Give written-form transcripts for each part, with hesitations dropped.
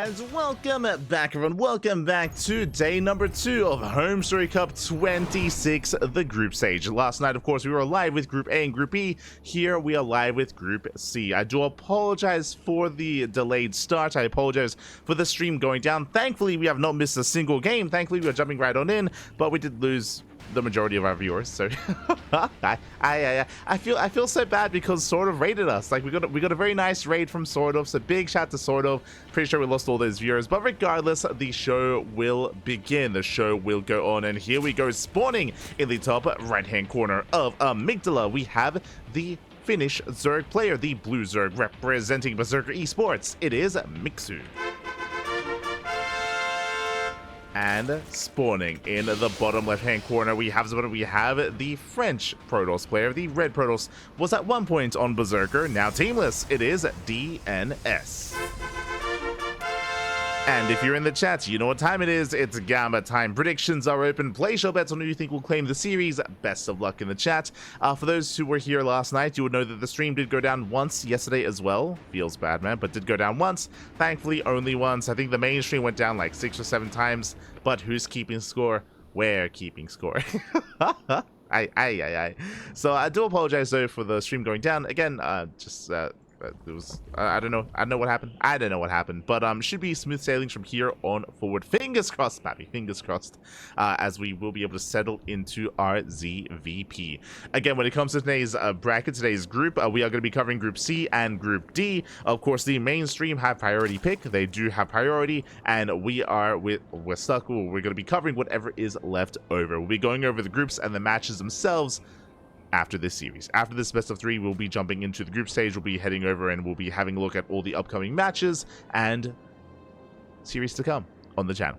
And welcome back, everyone. Welcome back to day number 2 of HomeStory Cup 26, the group stage. Last night, of course, we were live with Group A and Group B. Here we are live with Group C. I do apologize for the delayed start. I apologize for the stream going down. Thankfully, we have not missed a single game. Thankfully, we are jumping right on in, but we did lose the majority of our viewers, so I feel so bad because Sort of raided us. Like we got a very nice raid from Sort of, so big shout to Sort of. Pretty sure we lost all those viewers, but regardless, the show will begin. The show will go on, and here we go. Spawning in the top right hand corner of Amygdala, we have the Finnish Zerg player, the blue Zerg representing Berserker Esports. It is Mixu. And spawning in the bottom left-hand corner, we have the French Protoss player. The red Protoss was at one point on Berserker, now teamless. It is DnS. And if you're in the chat, you know what time it is. It's Gamma time. Predictions are open. Place your bets on who you think will claim the series. Best of luck in the chat. For those who were here last night, you would know that the stream did go down once yesterday as well. Feels bad, man, but did go down once. Thankfully, only once. I think the main stream went down like 6 or 7 times. But who's keeping score? We're keeping score. So I do apologize though for the stream going down. Again, it was I don't know what happened, but should be smooth sailings from here on forward. Fingers crossed, Pappy, fingers crossed, as we will be able to settle into our ZVP. Again, when it comes to today's bracket, today's group, we are going to be covering Group C and Group D. Of course, the mainstream have priority pick. They do have priority, and we're stuck. We're going to be covering whatever is left over. We'll be going over the groups and the matches themselves after this series. After this best of 3, we'll be jumping into the group stage. We'll be heading over and we'll be having a look at all the upcoming matches and series to come on the channel.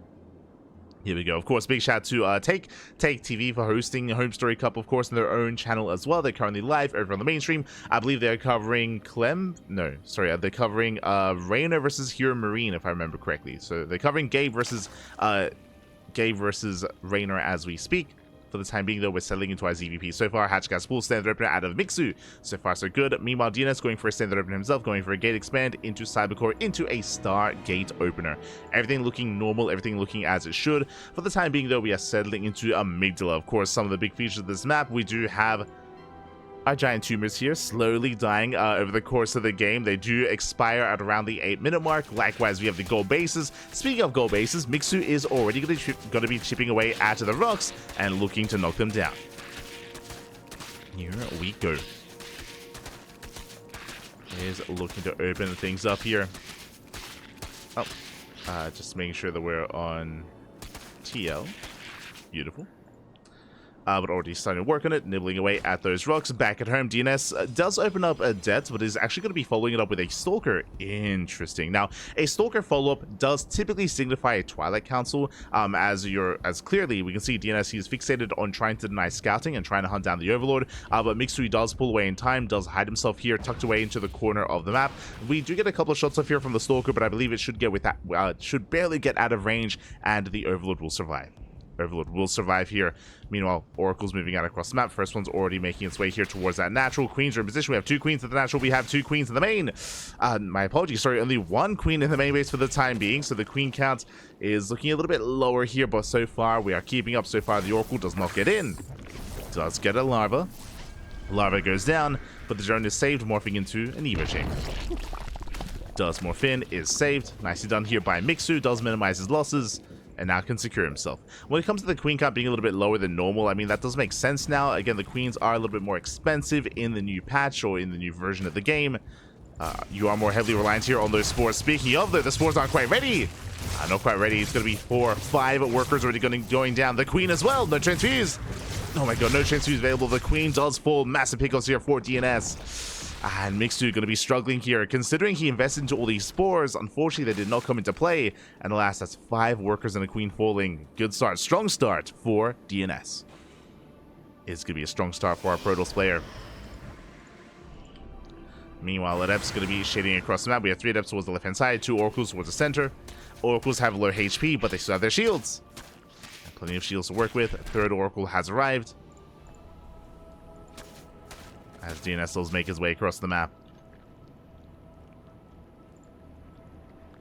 Here we go. Of course, big shout to Take TV for hosting HomeStory Cup, of course, on their own channel as well. They're currently live over on the mainstream. I believe they're covering they're covering Reyna versus Hero Marine, if I remember correctly. So they're covering Gabe versus Reyna as we speak. For the time being, though, we're settling into our ZVP. So far, Hatch got full standard opener out of Mixu. So far, so good. Meanwhile, DnS going for a standard opener himself, going for a gate expand into Cybercore, into a star gate opener. Everything looking normal, everything looking as it should. For the time being, though, we are settling into Amygdala. Of course, some of the big features of this map, we do have our giant tumors here slowly dying over the course of the game. They do expire at around the 8-minute mark. Likewise, we have the gold bases. Speaking of gold bases, Mixu is already going to be chipping away at the rocks and looking to knock them down. Here we go. Is looking to open things up here. Oh, just making sure that we're on TL. Beautiful. But already starting to work on it, nibbling away at those rocks. Back at home, DnS does open up a Det, but is actually going to be following it up with a Stalker. Interesting. Now, a Stalker follow-up does typically signify a Twilight Council, as clearly we can see DnS, he's fixated on trying to deny scouting and trying to hunt down the Overlord, but Mixu does pull away in time, does hide himself here, tucked away into the corner of the map. We do get a couple of shots off here from the Stalker, but I believe it should get with that, should barely get out of range, and the Overlord will survive. Overlord will survive here. Meanwhile, Oracle's moving out across the map. First one's already making its way here towards that natural. Queens are in position. We have 2 queens at the natural. We have 2 queens in the main. My apologies. Sorry, only 1 queen in the main base for the time being. So the queen count is looking a little bit lower here. But so far, we are keeping up. So far, the Oracle does not get in. Does get a larva. Larva goes down, but the drone is saved, morphing into an Evo chain. Does morph in, is saved. Nicely done here by Mixu. Does minimize his losses, and now can secure himself. When it comes to the queen count being a little bit lower than normal, I mean, that does make sense now. Again, the queens are a little bit more expensive in the new patch or in the new version of the game. You are more heavily reliant here on those spores. Speaking of, though, the spores aren't quite ready. Not quite ready. It's going to be 4 or 5 workers already going down. The queen as well. No transfuse. Oh my god, no transfuse available. The queen does fall. Massive pickups here for DnS. And Mixu going to be struggling here. Considering he invested into all these spores, unfortunately they did not come into play. And alas, that's 5 workers and a queen falling. Good start. Strong start for DnS. It's going to be a strong start for our Protoss player. Meanwhile, Adept's going to be shading across the map. We have 3 Adepts towards the left-hand side, 2 Oracles towards the center. Oracles have low HP, but they still have their shields. And plenty of shields to work with. A 3rd Oracle has arrived, as DnS make his way across the map.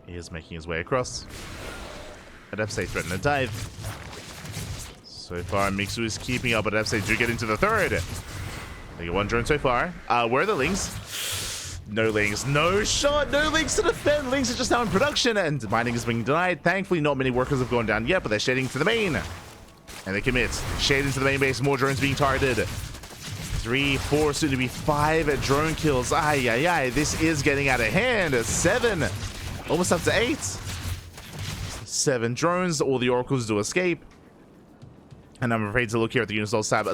He is making his way across. Adepse threatening a dive. So far, Mixu is keeping up, but Adepse do get into the third. They get one drone so far. Where are the Lings? No Lings. No shot. No Lings to defend. Lings are just now in production, and mining is being denied. Thankfully, not many workers have gone down yet, but they're shading to the main. And they commit. Shade into the main base. More drones being targeted. 3, 4, soon to be 5 drone kills. Ay, ay, ay. This is getting out of hand. 7. Almost up to 8. 7 drones. All the oracles do escape. And I'm afraid to look here at the Unisol tab.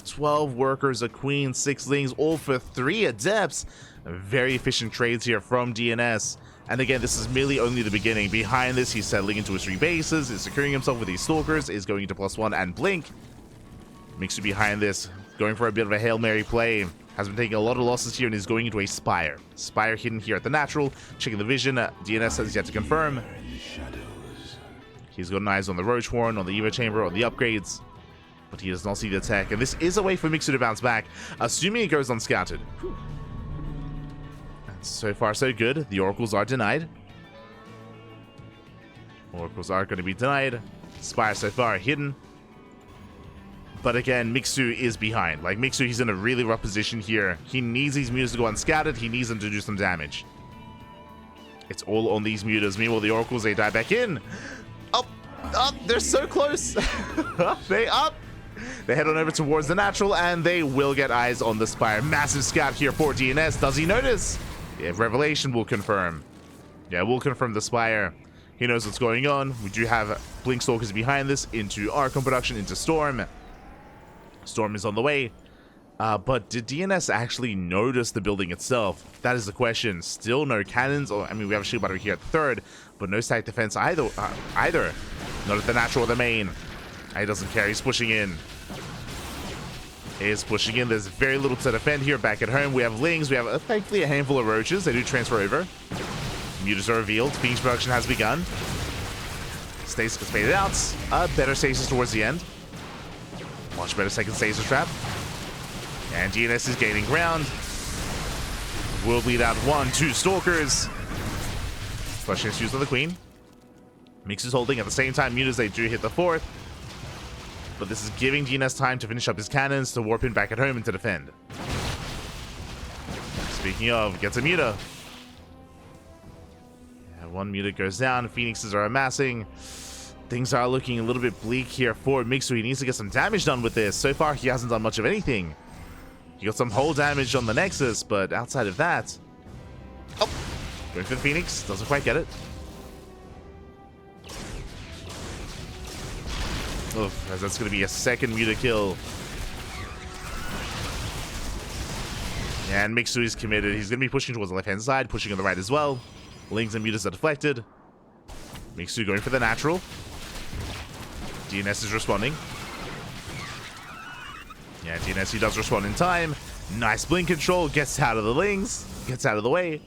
12 workers, a queen, 6 Lings, all for 3 adepts. Very efficient trades here from DnS. And again, this is merely only the beginning. Behind this, he's settling into his 3 bases, is securing himself with these stalkers, is going into +1 and blink. Mixu behind this, going for a bit of a Hail Mary play. Has been taking a lot of losses here and is going into a Spire. Spire hidden here at the natural, checking the vision. DnS has yet to confirm. He's got eyes on the Roach Horn, on the Eva Chamber, on the upgrades. But he does not see the tech. And this is a way for Mixu to bounce back, assuming it goes unscouted. Whew. And so far, so good. The Oracles are denied. Oracles are going to be denied. Spire so far hidden. But again, Mixu is behind. Like, Mixu, he's in a really rough position here. He needs these mutas to go unscouted. He needs them to do some damage. It's all on these mutas. Meanwhile, the Oracles, they dive back in. Up, they're so close. They head on over towards the natural, and they will get eyes on the Spire. Massive scout here for DnS. Does he notice? Yeah, Revelation will confirm. Yeah, we'll confirm the Spire. He knows what's going on. We do have Blink Stalkers behind this into Archon production, into Storm. Storm is on the way. But did DnS actually notice the building itself? That is the question. Still no cannons. Or, I mean, we have a shield battery here at the third, but no static defense either. Not at the natural or the main. He doesn't care. He's pushing in. He is pushing in. There's very little to defend here. Back at home, we have Lings. We have, thankfully, a handful of Roaches. They do transfer over. Mutas are revealed. Phoenix production has begun. Stasis gets faded out. Better stasis towards the end. Much better second stasis trap. And DnS is gaining ground. Will bleed out 1, 2 Stalkers. Flushing his fuse on the Queen. Mix is holding at the same time. Mutas, they do hit the 4th. But this is giving DnS time to finish up his cannons to warp in back at home and to defend. Speaking of, gets a Muta. Yeah, 1 Muta goes down. Phoenixes are amassing. Things are looking a little bit bleak here for Mixu. He needs to get some damage done with this. So far, he hasn't done much of anything. He got some hull damage on the Nexus, but outside of that... Oh! Going for the Phoenix. Doesn't quite get it. Oof, as that's going to be a second Muta kill. And Mixu is committed. He's going to be pushing towards the left-hand side, pushing on the right as well. Lings and Mutas are deflected. Mixu going for the natural. DnS is responding. Yeah, DnS, he does respond in time. Nice blink control. Gets out of the Lings. Gets out of the way.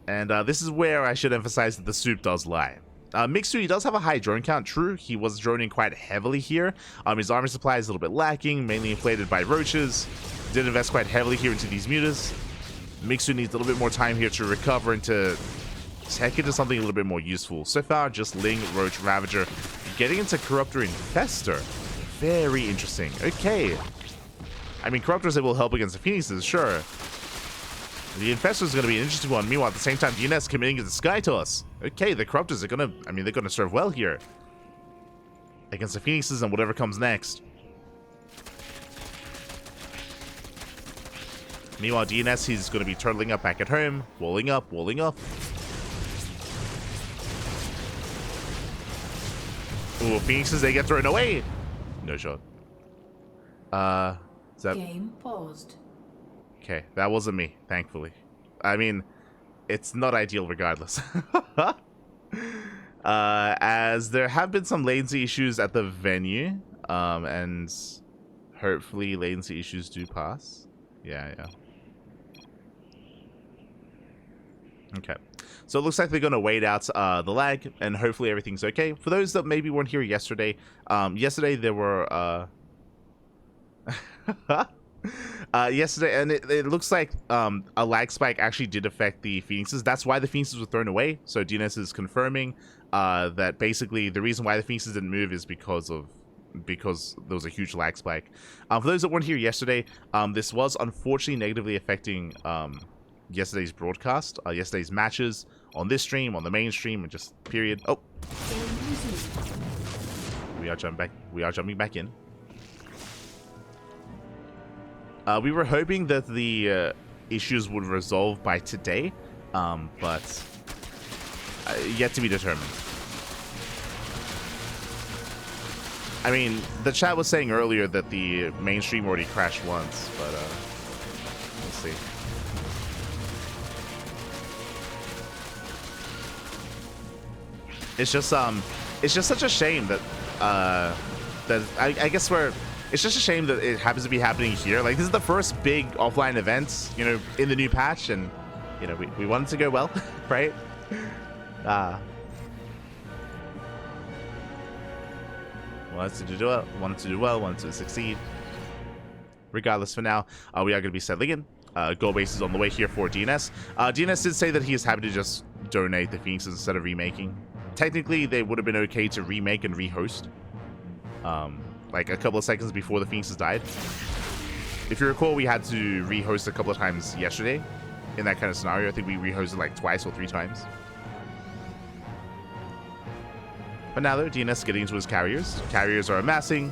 And this is where I should emphasize that the soup does lie. Mixu, he does have a high drone count, true. He was droning quite heavily here. His armor supply is a little bit lacking, mainly inflated by Roaches. Did invest quite heavily here into these mutas. Mixu needs a little bit more time here to recover and to tech into something a little bit more useful. So far, just Ling, Roach, Ravager. Getting into Corruptor Infestor. Very interesting. Okay. I mean, Corruptors, they will help against the Phoenixes, sure. The Infestor is going to be an interesting one. Meanwhile, at the same time, DnS committing to the Sky Toss. Okay, the Corruptors are going to... I mean, they're going to serve well here. Against the Phoenixes and whatever comes next. Meanwhile, DnS, he's going to be turtling up back at home. Walling up, walling up. Ooh, Phoenixes, they get thrown away. No shot. Is that... Game paused. Okay, that wasn't me, thankfully. I mean, it's not ideal regardless. As there have been some latency issues at the venue, and hopefully latency issues do pass. Yeah. Okay. So it looks like they're going to wait out the lag, and hopefully everything's okay. For those that maybe weren't here yesterday, yesterday there were... yesterday, and it looks like a lag spike actually did affect the Phoenixes. That's why the Phoenixes were thrown away. So DnS is confirming that basically the reason why the Phoenixes didn't move is because there was a huge lag spike. For those that weren't here yesterday, this was unfortunately negatively affecting yesterday's broadcast, yesterday's matches on this stream, on the main stream, and just period. Oh, we are jumping back. We are jumping back in. We were hoping that the issues would resolve by today, but yet to be determined. I mean, the chat was saying earlier that the mainstream already crashed once, but we'll see. It's just such a shame that I guess it's just a shame that it happens to be happening here. Like, this is the first big offline event, you know, in the new patch, and you know, we want it to go well, right? Wanted to do well, wanted to succeed. Regardless, for now, we are going to be settling in. Goal base is on the way here for DnS. DnS did say that he is happy to just donate the Phoenixes instead of remaking. Technically, they would have been okay to remake and rehost. Like a couple of seconds before the Phoenixes died. If you recall, we had to rehost a couple of times yesterday in that kind of scenario. I think we rehosted like twice or 3 times. But now though, DnS getting into his carriers. Carriers are amassing.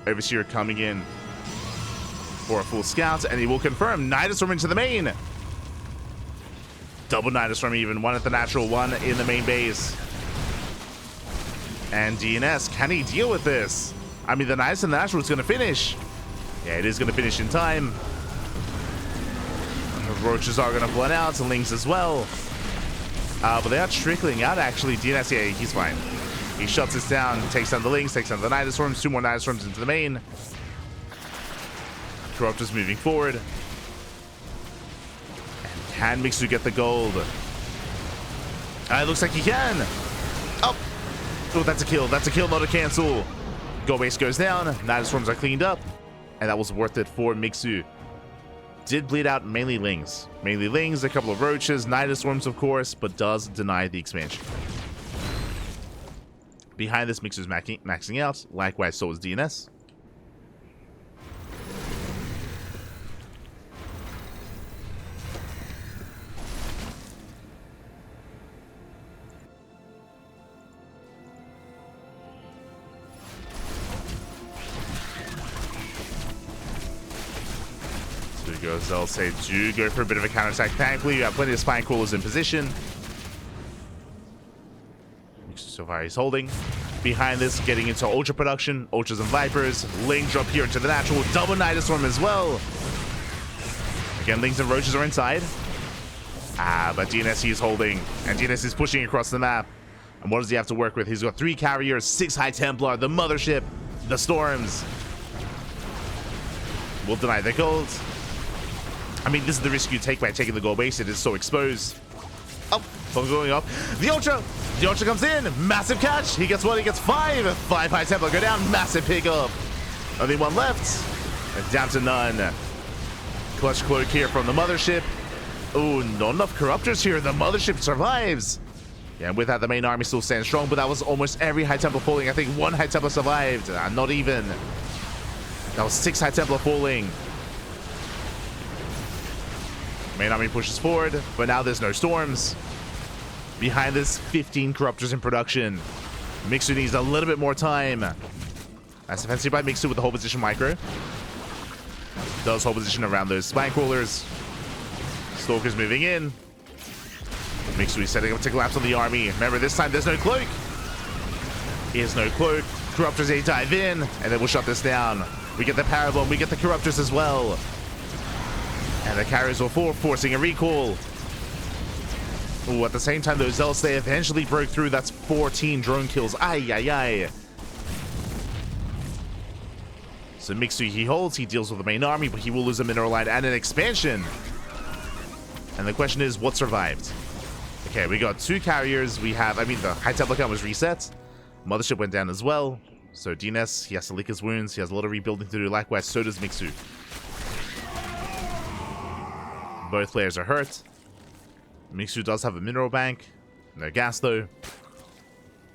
Overseer coming in for a full scout, and he will confirm Nidustorm into the main. Double Nidustorm even, one at the natural, one in the main base. And DnS, can he deal with this? I mean, the Nidus and the natural is going to finish. Yeah, it is going to finish in time. Roaches are going to blow out, and Lings as well. But they are trickling out, actually. DnS, yeah, he's fine. He shuts this down, takes down the Lings, takes down the Nidustorms, 2 more Nidustorms into the main. Corruptor's moving forward. And can Mixu get the gold? It looks like he can. Oh, that's a kill. That's a kill, not a cancel. Goal base goes down. Nidustorms are cleaned up. And that was worth it for Mixu. Did bleed out mainly Lings. Mainly Lings, a couple of Roaches, Nidustorms, of course, but does deny the expansion. Behind this, Mixu's maxing out. Likewise, so is DnS. So we go, they'll say, do go for a bit of a counterattack. Thankfully, you have plenty of spine crawlers in position. So far he's holding. Behind this, getting into Ultra production. Ultras and Vipers. Ling drop here into the natural. Double Nidustorm as well. Again, Lings and Roaches are inside. But DnS he is holding. And DnS is pushing across the map. And what does he have to work with? He's got 3 carriers, 6 High Templar, the Mothership, the Storms. Will deny the gold. I mean, this is the risk you take by taking the gold base. It is so exposed. Oh, phone going up. The Ultra! The Ultra comes in. Massive catch. He gets 1, he gets 5. 5 High Templar go down. Massive pickup. Only 1 left. And down to none. Clutch Cloak here from the Mothership. Oh, not enough Corruptors here. The Mothership survives. Yeah, and with that, the main army still stands strong, but that was almost every High Templar falling. I think 1 High Templar survived. Not even. That was 6 High Templar falling. Main army pushes forward, but now there's no storms. Behind this, 15 Corruptors in production. Mixu needs a little bit more time. Nice defensive by Mixu with the whole position micro. Does hold position around those spine crawlers. Stalker's moving in. Mixu is setting up to collapse on the army. Remember, this time there's no cloak. Here's no cloak. Corruptors, they dive in, and then we'll shut this down. We get the Parabomb, we get the Corruptors as well. And the carriers will fall, forcing a recall. Ooh, at the same time, those Zealots, they eventually broke through. That's 14 drone kills. Ay, ay, ay. So Mixu, he holds, he deals with the main army, but he will lose a mineral line and an expansion. And the question is, what survived? Okay, we got 2 carriers. We have, I mean, the High Templar count was reset. Mothership went down as well. So DnS, he has to lick his wounds. He has a lot of rebuilding to do. Likewise, so does Mixu. Both players are hurt. Mixu does have a mineral bank. No gas, though.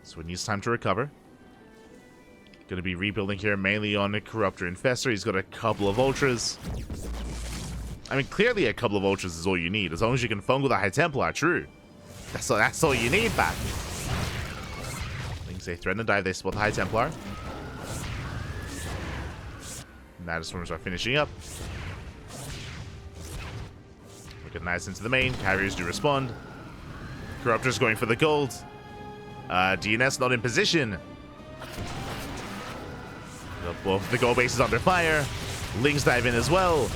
So it needs time to recover. Going to be rebuilding here mainly on a Corruptor Infestor. He's got a couple of Ultras. I mean, clearly a couple of Ultras is all you need. As long as you can fungal the High Templar, true. That's all you need, back. Things they threaten to dive, they spot the High Templar. Natastorms are finishing up. Get nice into the main. Carriers do respond. Corruptor's going for the gold. DnS not in position. Both the gold base is under fire. Lings dive in as well.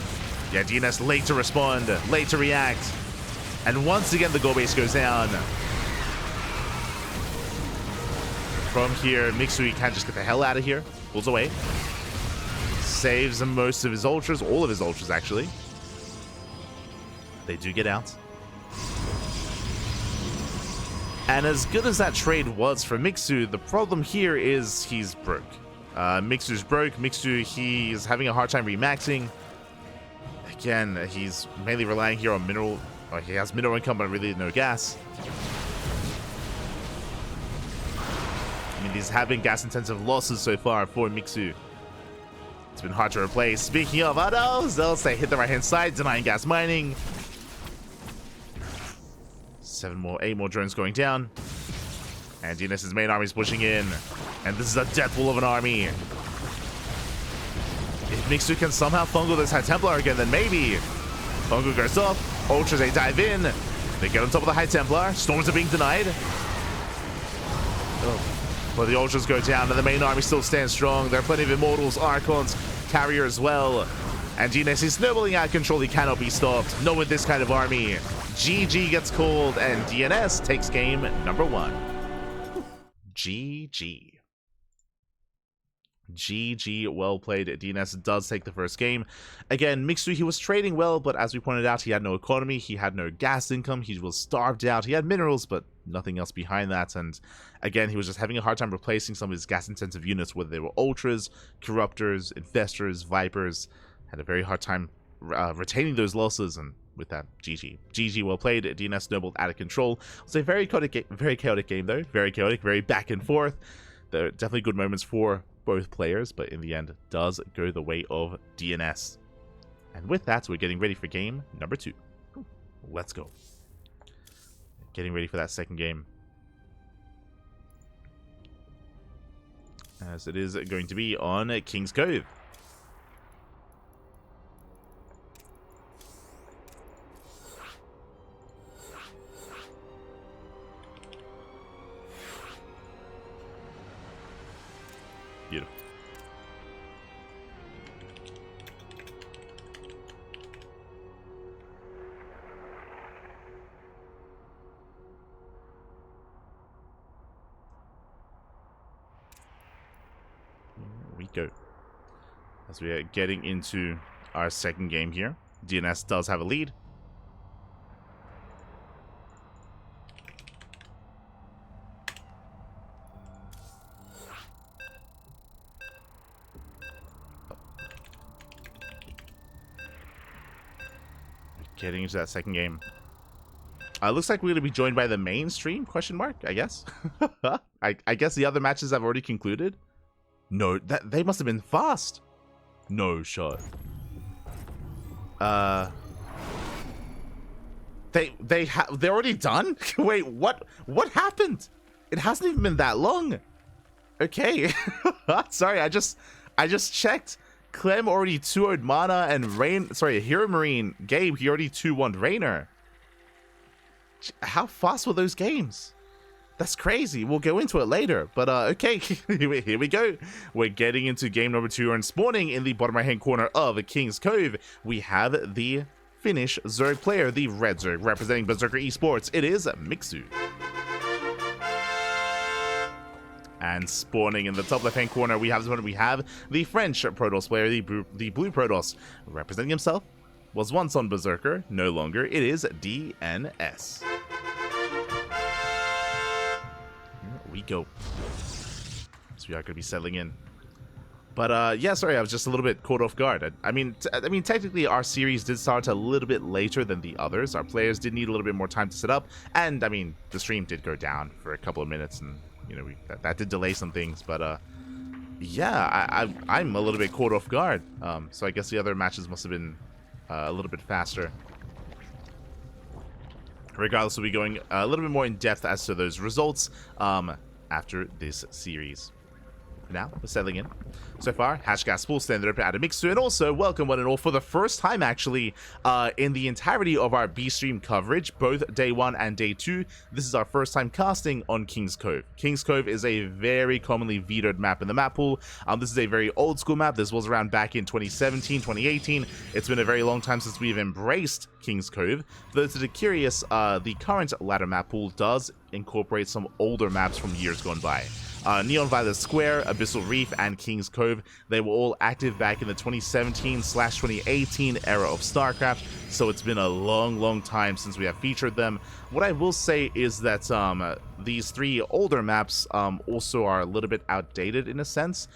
Yeah, DnS late to respond, late to react. And once again, the gold base goes down. From here, Mixu can just get the hell out of here. Pulls away. Saves most of his ultras, all of his ultras actually. They do get out. And as good as that trade was for Mixu, the problem here is he's broke. Mixu's broke. Mixu, he's having a hard time remaxing. Again, he's mainly relying here on mineral. He has mineral income, but really no gas. I mean, these have been gas-intensive losses so far for Mixu. It's been hard to replace. Speaking of, oh no, Zealots, they hit the right-hand side, denying gas mining. 8 more drones going down. And DNS's main army is pushing in. And this is a death pool of an army. If Mixu can somehow fungal this High Templar again, then maybe. Fungal goes off. Ultras, they dive in. They get on top of the High Templar. Storms are being denied. Oh. But the Ultras go down, and the main army still stands strong. There are plenty of Immortals, Archons, Carrier as well. And DNS is snowballing out of control. He cannot be stopped. No, with this kind of army. GG gets called, and DNS takes game number 1. GG. GG, well played. DNS does take the first game. Again, Mixu, he was trading well, but as we pointed out, he had no economy, he had no gas income, he was starved out, he had minerals, but nothing else behind that, and again, he was just having a hard time replacing some of his gas-intensive units, whether they were Ultras, Corruptors, Infestors, Vipers. Had a very hard time retaining those losses, and with that, GG. GG, well played. DNS snowballed out of control. It was a very chaotic game, though. Very chaotic, very back and forth. There are definitely good moments for both players, but in the end, it does go the way of DNS. And with that, we're getting ready for game number 2. Let's go. Getting ready for that second game. As it is going to be on King's Cove. Beautiful. Here we go. As we are getting into our second game here, DNS does have a lead. Getting into that second game. Looks like we're going to be joined by the main stream, question mark, I guess. I guess the other matches have already concluded. No, they must have been fast. No shot. They're already done? Wait, what happened? It hasn't even been that long. Okay. Sorry, I just checked. Clem already 2-0'd Mana, and Hero Marine, Gabe, he already 2-1'd Rainer. How fast were those games? That's crazy. We'll go into it later, but okay, here we go. We're getting into game number 2, and spawning in the bottom right-hand corner of King's Cove, we have the Finnish Zerg player, the Red Zerg, representing Berserker Esports. It is Mixu. And spawning in the top left-hand corner, we have the French Protoss player, the Blue Protoss, representing himself. Was once on Berserker, no longer. It is DnS. Here we go. So we are going to be settling in. But yeah, sorry, I was just a little bit caught off guard. I mean, technically our series did start a little bit later than the others. Our players did need a little bit more time to set up, and I mean, the stream did go down for a couple of minutes, and you know, that did delay some things. But yeah, I'm a little bit caught off guard. So I guess the other matches must have been a little bit faster. Regardless, we'll be going a little bit more in depth as to those results after this series. Now, we're settling in. So far, Hashgas full standard open out of Mixu, and also welcome one and all for the first time actually in the entirety of our B stream coverage, both day 1 and day 2. This is our first time casting on King's Cove. King's Cove is a very commonly vetoed map in the map pool. This is a very old school map. This was around back in 2017, 2018. It's been a very long time since we've embraced King's Cove. For those that are curious, the current ladder map pool does incorporate some older maps from years gone by. Neon Violet Square, Abyssal Reef, and King's Cove, they were all active back in the 2017/2018 era of StarCraft, so it's been a long time since we have featured them. What I will say is that these 3 older maps also are a little bit outdated in a sense.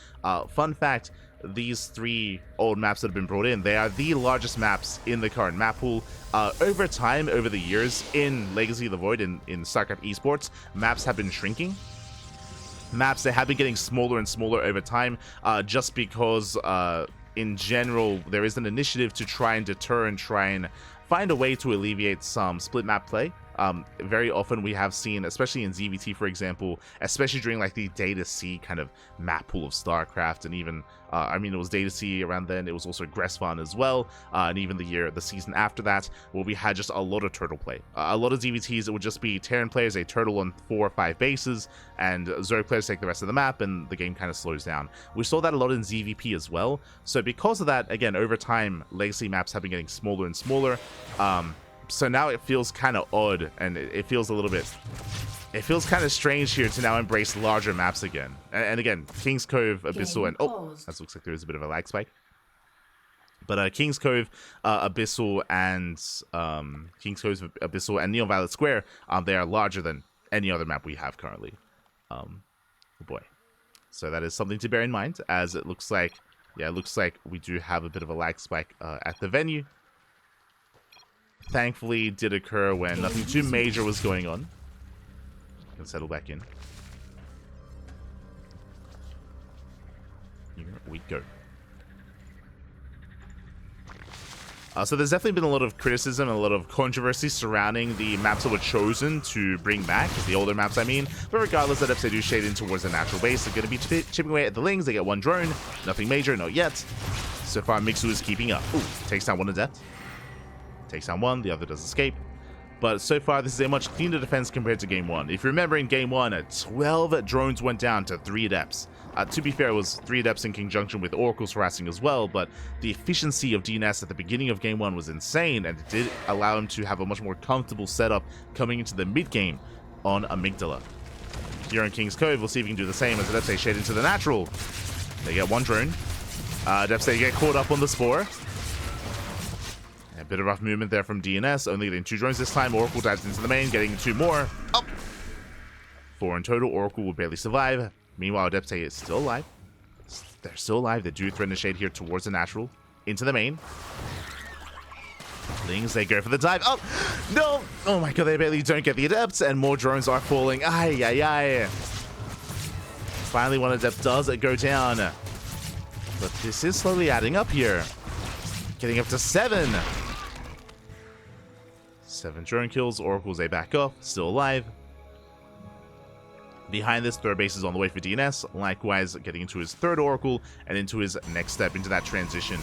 Fun fact, these 3 old maps that have been brought in, they are the largest maps in the current map pool. Over time, over the years, in Legacy of the Void, in StarCraft esports, maps have been shrinking. Maps, they have been getting smaller and smaller over time, just because in general there is an initiative to try and deter and try and find a way to alleviate some split map play. Very often we have seen, especially in ZVT for example, especially during like the Data C kind of map pool of StarCraft, and even I mean, it was Data C around then, it was also Gressfan as well, and even the season after that, where we had just a lot of turtle play. A lot of ZVTs, it would just be Terran players, a turtle on 4 or 5 bases, and Zerg players take the rest of the map, and the game kind of slows down. We saw that a lot in ZVP as well, so because of that, again, over time, Legacy maps have been getting smaller and smaller. So now it feels kind of odd, and it feels a little bit... It feels kind of strange here to now embrace larger maps again. And again, King's Cove, Abyssal, and... Oh, that looks like there is a bit of a lag spike. But King's Cove, Abyssal, and... King's Cove, Abyssal, and Neon Violet Square, they are larger than any other map we have currently. Oh boy. So that is something to bear in mind, as it looks like... Yeah, it looks like we do have a bit of a lag spike at the venue. Thankfully, did occur when nothing too major was going on. Can settle back in. Here we go. So there's definitely been a lot of criticism and a lot of controversy surrounding the maps that were chosen to bring back, the older maps I mean, but regardless, that they do shade in towards the natural base. They're going to be chipping away at the Lings. They get 1 drone, nothing major, not yet. So far, Mixu is keeping up. Ooh, takes down 1 Adept. Takes down 1, the other does escape. But so far, this is a much cleaner defense compared to Game 1. If you remember, in Game 1, 12 drones went down to 3 Adepts. To be fair, it was 3 Adepts in conjunction with Oracles harassing as well, but the efficiency of DnS at the beginning of Game 1 was insane, and it did allow him to have a much more comfortable setup coming into the mid-game on Amygdala. Here on King's Cove, we'll see if we can do the same as Adepts they shade into the natural. They get 1 drone. Adepts they get caught up on the Spore. A bit of rough movement there from DnS, only getting 2 drones this time. Oracle dives into the main, getting 2 more. Up! 4 in total. Oracle will barely survive. Meanwhile, Adepte is still alive. They're still alive. They do threaten the shade here towards the natural. Into the main. Lings, they go for the dive. Oh! No! Oh my god, they barely don't get the Adepts, and more drones are falling. Ay, ay, ay. Finally, 1 Adept does go down. But this is slowly adding up here. Getting up to 7. 7 drone kills. Oracles, they back off. Still alive. Behind this, 3rd base is on the way for DnS. Likewise, getting into his 3rd Oracle and into his next step into that transition.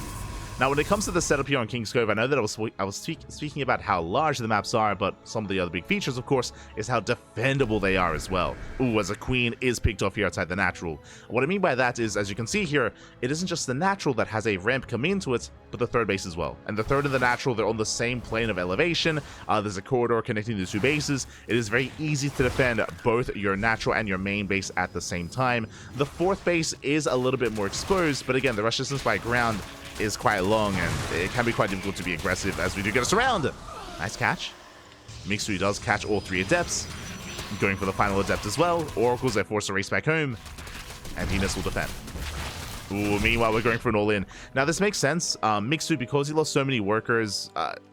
Now, when it comes to the setup here on King's Cove, I know that I was speaking about how large the maps are, but some of the other big features, of course, is how defendable they are as well. Ooh, as a queen is picked off here outside the natural. What I mean by that is, as you can see here, it isn't just the natural that has a ramp coming into it, but the 3rd base as well. And the 3rd and the natural, they're on the same plane of elevation. There's a corridor connecting the 2 bases. It is very easy to defend both your natural and your main base at the same time. The 4th base is a little bit more exposed, but again, the rush distance by ground is quite long, and it can be quite difficult to be aggressive as we do get us around. Nice catch. Mixu does catch all 3 Adepts, going for the final Adept as well. Oracles are forced to race back home, and Venus will defend. Ooh, meanwhile, we're going for an all-in. Now, this makes sense. Mixu, because he lost so many workers,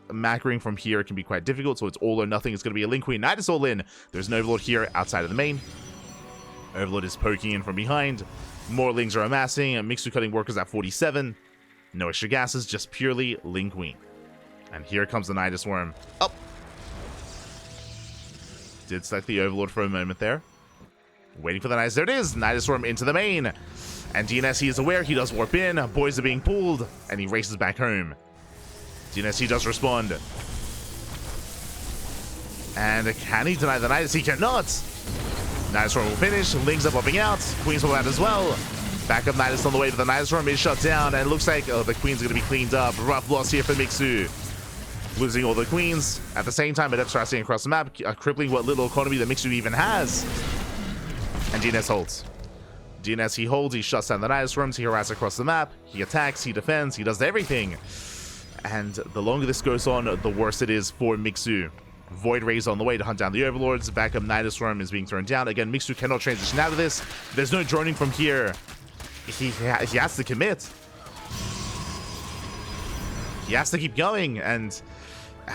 macroing from here can be quite difficult, so it's all or nothing. It's going to be a Link Queen Nidus all-in. There's an Overlord here outside of the main. Overlord is poking in from behind. More Lings are amassing, and Mixu cutting workers at 47. No extra gases, just purely Link Queen. And here comes the Nidus Worm. Up! Did select the Overlord for a moment there. Waiting for the Nidus. There it is! Nidus Worm into the main. And DnS, he is aware, he does warp in, boys are being pulled, and he races back home. DnS, he does respond. And can he deny the Nidus? He cannot! Nidus Worm will finish, Lings are popping out, Queens will out as well. Backup Nidus on the way, but the Nidus Worm is shut down, and it looks like the Queens are going to be cleaned up. Rough loss here for Mixu. Losing all the Queens. At the same time, Adepts racing across the map, crippling what little economy that Mixu even has. And DnS holds. DnS, he holds, he shuts down the Nidus Worms, he harasses across the map, he attacks, he defends, he does everything. And the longer this goes on, the worse it is for Mixu. Void Rays on the way to hunt down the Overlords. Backup Nidus Worm is being thrown down. Again, Mixu cannot transition out of this. There's no droning from here. He has to commit. He has to keep going, and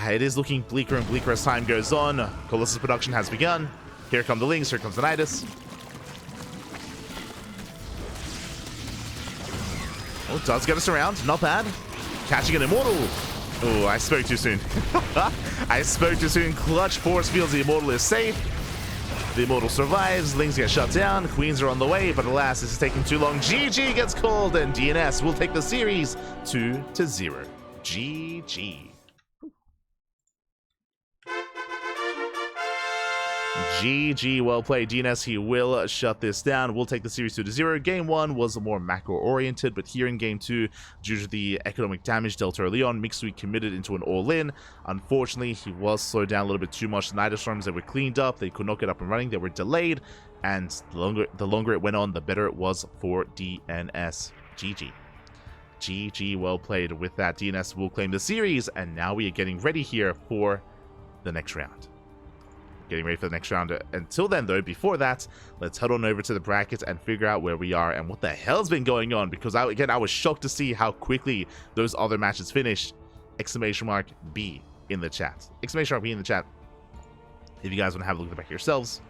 it is looking bleaker and bleaker as time goes on. Colossus production has begun. Here come the Lings, here comes the Nidus. Oh, does get us around. Not bad. Catching an Immortal. Oh, I spoke too soon. I spoke too soon. Clutch force fields. The Immortal is safe. The Immortal survives. Lings get shut down. Queens are on the way, but alas, this is taking too long. GG gets called, and DnS will take the series 2-0. GG. GG, well played. DnS, he will shut this down. We'll take the series 2-0. Game 1 was more macro-oriented, but here in Game 2, due to the economic damage dealt early on, Mixu committed into an all-in. Unfortunately, he was slowed down a little bit too much. The Nidus Worms that were cleaned up, they could not get up and running, they were delayed, and the longer it went on, the better it was for DnS. GG. GG, well played. With that, DnS will claim the series, and now we are getting ready here for the next round. Getting ready for the next round. Until then, though, before that, let's head on over to the brackets and figure out where we are and what the hell's been going on, because I was shocked to see how quickly those other matches finished. Exclamation mark B in the chat. Exclamation mark B in the chat if you guys want to have a look at the back yourselves.